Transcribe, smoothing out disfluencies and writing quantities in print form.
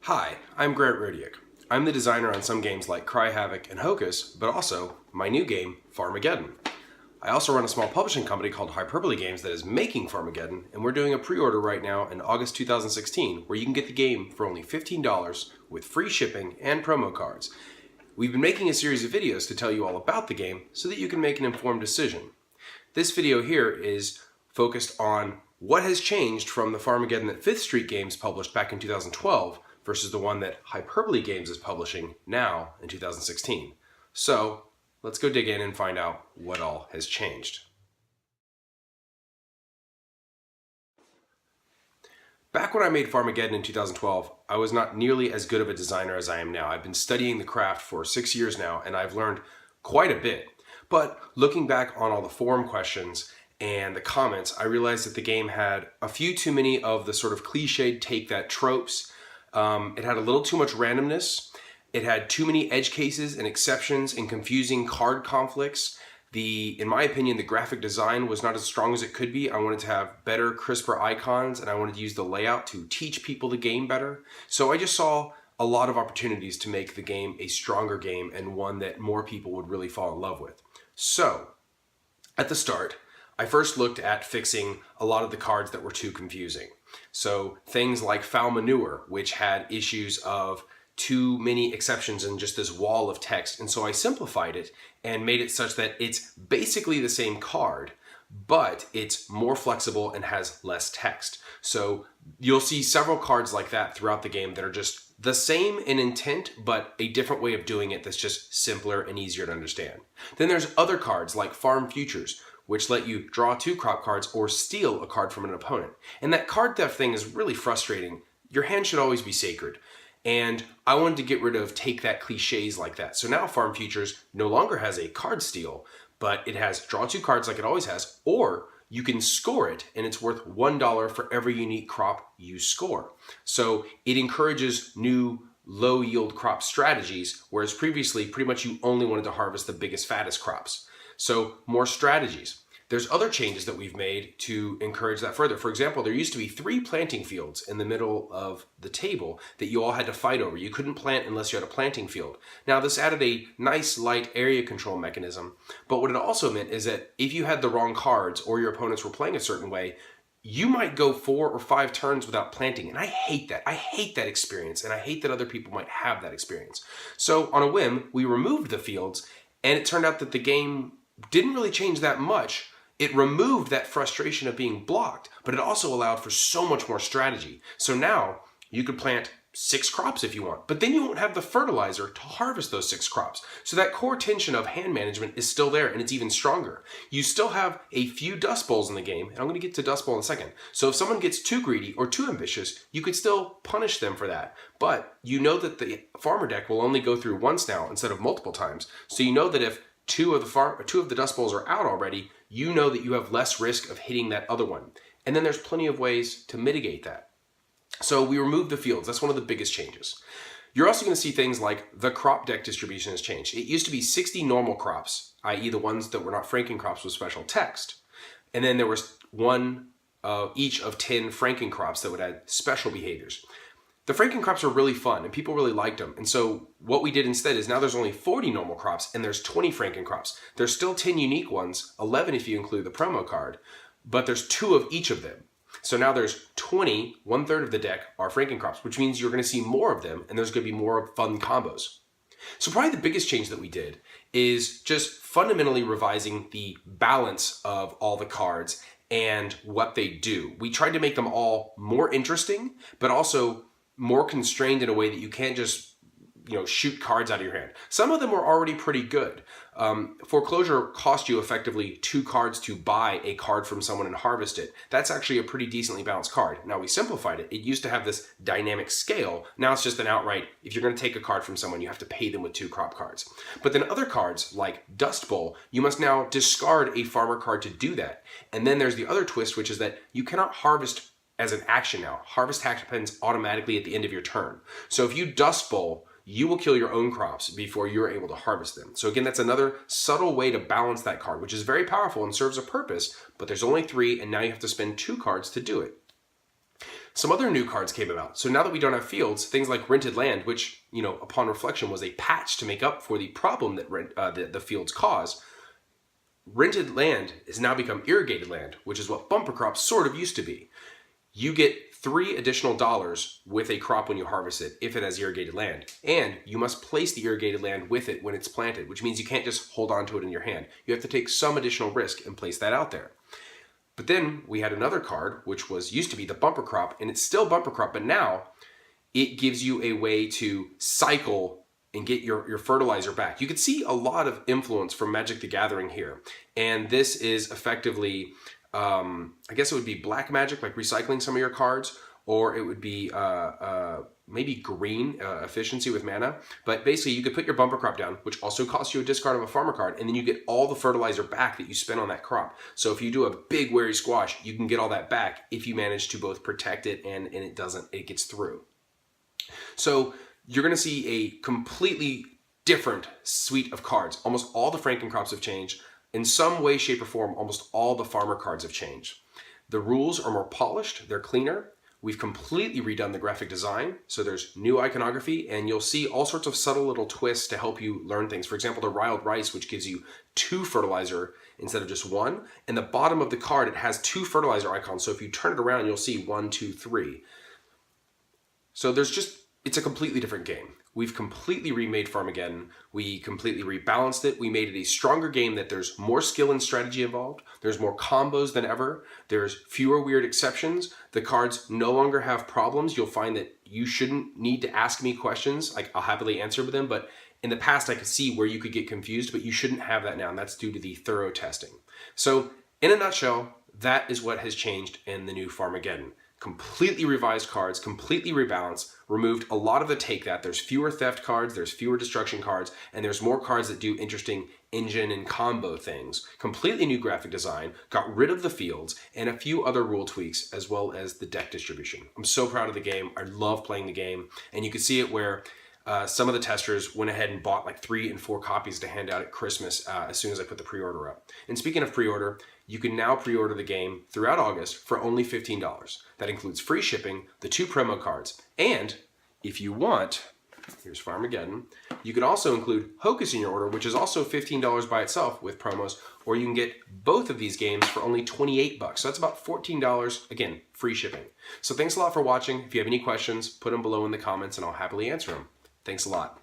Hi, I'm Rodiek. I'm the designer on some games like Cry Havoc and Hocus, but also my new game, Farmageddon. I also run a small publishing company called Hyperbole Games that is making Farmageddon, and we're doing a pre-order right now in August 2016 where you can get the game for only $15 with free shipping and promo cards. We've been making a series of videos to tell you all about the game so that you can make an informed decision. This video here is focused on what has changed from the Farmageddon that 5th Street Games published back in 2012 versus the one that Hyperbole Games is publishing now in 2016. So let's go dig in and find out what all has changed. Back when I made Farmageddon in 2012, I was not nearly as good of a designer as I am now. I've been studying the craft for 6 years now, and I've learned quite a bit. But looking back on all the forum questions and the comments, I realized that the game had a few too many of the sort of cliched take that tropes. It had a little too much randomness. It had too many edge cases and exceptions and confusing card conflicts. In my opinion, the graphic design was not as strong as it could be. I wanted to have better, crisper icons, and I wanted to use the layout to teach people the game better. So I just saw a lot of opportunities to make the game a stronger game and one that more people would really fall in love with. So, at the start, I first looked at fixing a lot of the cards that were too confusing. So things like Foul Manure, which had issues of too many exceptions and just this wall of text. And so I simplified it and made it such that it's basically the same card, but it's more flexible and has less text. So you'll see several cards like that throughout the game that are just the same in intent, but a different way of doing it that's just simpler and easier to understand. Then there's other cards like Farm Futures, which let you draw 2 crop cards or steal a card from an opponent. And that card theft thing is really frustrating. Your hand should always be sacred. And I wanted to get rid of take that cliches like that. So now Farm Futures no longer has a card steal, but it has draw 2 cards like it always has, or you can score it and it's worth $1 for every unique crop you score. So it encourages new low yield crop strategies, whereas previously pretty much you only wanted to harvest the biggest, fattest crops. So more strategies. There's other changes that we've made to encourage that further. For example, there used to be 3 planting fields in the middle of the table that you all had to fight over. You couldn't plant unless you had a planting field. Now this added a nice light area control mechanism, but what it also meant is that if you had the wrong cards or your opponents were playing a certain way, you might go 4 or 5 turns without planting, and I hate that. I hate that experience, and I hate that other people might have that experience. So on a whim, we removed the fields, and it turned out that the game didn't really change that much. It removed that frustration of being blocked, but it also allowed for so much more strategy. So now you could plant 6 crops if you want, but then you won't have the fertilizer to harvest those 6 crops. So that core tension of hand management is still there, and it's even stronger. You still have a few dust bowls in the game, and I'm going to get to dust bowl in a second. So if someone gets too greedy or too ambitious, you could still punish them for that. But you know that the farmer deck will only go through once now instead of multiple times. So you know that if 2 of the dust bowls are out already, you know that you have less risk of hitting that other one. And then there's plenty of ways to mitigate that. So we removed the fields. That's one of the biggest changes. You're also going to see things like the crop deck distribution has changed. It used to be 60 normal crops, i.e. the ones that were not FrankenCrops with special text. And then there was one each of 10 FrankenCrops that would add special behaviors. The FrankenCrops are really fun and people really liked them. And so what we did instead is now there's only 40 normal crops and there's 20 FrankenCrops. There's still 10 unique ones, 11 if you include the promo card, but there's 2 of each of them. So now there's 20, 1/3 of the deck are FrankenCrops, which means you're going to see more of them and there's going to be more fun combos. So probably the biggest change that we did is just fundamentally revising the balance of all the cards and what they do. We tried to make them all more interesting, but also more constrained in a way that you can't just, shoot cards out of your hand. Some of them were already pretty good. Foreclosure cost you effectively 2 cards to buy a card from someone and harvest it. That's actually a pretty decently balanced card. Now we simplified it. It used to have this dynamic scale. Now it's just an outright, if you're going to take a card from someone, you have to pay them with 2 crop cards. But then other cards like Dust Bowl, you must now discard a farmer card to do that. And then there's the other twist, which is that you cannot harvest as an action now. Harvest happens automatically at the end of your turn. So if you Dust Bowl, you will kill your own crops before you're able to harvest them. So again, that's another subtle way to balance that card, which is very powerful and serves a purpose, but there's only 3, and now you have to spend 2 cards to do it. Some other new cards came about. So now that we don't have fields, things like rented land, which, upon reflection was a patch to make up for the problem that the fields cause, rented land has now become irrigated land, which is what bumper crops sort of used to be. You get $3 additional with a crop when you harvest it if it has irrigated land. And you must place the irrigated land with it when it's planted, which means you can't just hold on to it in your hand. You have to take some additional risk and place that out there. But then we had another card, which used to be the bumper crop, and it's still bumper crop, but now it gives you a way to cycle and get your fertilizer back. You could see a lot of influence from Magic the Gathering here. And this is effectively, I guess it would be black magic, like recycling some of your cards, or it would be maybe green efficiency with mana. But basically you could put your bumper crop down, which also costs you a discard of a farmer card, and then you get all the fertilizer back that you spent on that crop. So if you do a big wary squash, you can get all that back if you manage to both protect it and it gets through. So you're gonna see a completely different suite of cards. Almost all the FrankenCrops have changed. In some way, shape, or form, almost all the farmer cards have changed. The rules are more polished, they're cleaner. We've completely redone the graphic design, so there's new iconography, and you'll see all sorts of subtle little twists to help you learn things. For example, the Riled Rice, which gives you 2 fertilizer instead of just 1. In the bottom of the card, it has 2 fertilizer icons, so if you turn it around, you'll see 1, 2, 3. So it's a completely different game. We've completely remade Farmageddon. We completely rebalanced it. We made it a stronger game that there's more skill and strategy involved. There's more combos than ever. There's fewer weird exceptions. The cards no longer have problems. You'll find that you shouldn't need to ask me questions. Like, I'll happily answer them, but in the past I could see where you could get confused, but you shouldn't have that now, and that's due to the thorough testing. So in a nutshell, that is what has changed in the new Farmageddon. Completely revised cards, completely rebalanced, removed a lot of the take that. There's fewer theft cards, there's fewer destruction cards, and there's more cards that do interesting engine and combo things. Completely new graphic design, got rid of the fields, and a few other rule tweaks, as well as the deck distribution. I'm so proud of the game. I love playing the game, and you can see it where some of the testers went ahead and bought like 3 and 4 copies to hand out at Christmas as soon as I put the pre-order up. And speaking of pre-order, you can now pre-order the game throughout August for only $15. That includes free shipping, the 2 promo cards, and if you want, here's Farmageddon, you can also include Hocus in your order, which is also $15 by itself with promos, or you can get both of these games for only $28. So that's about $14, again, free shipping. So thanks a lot for watching. If you have any questions, put them below in the comments and I'll happily answer them. Thanks a lot.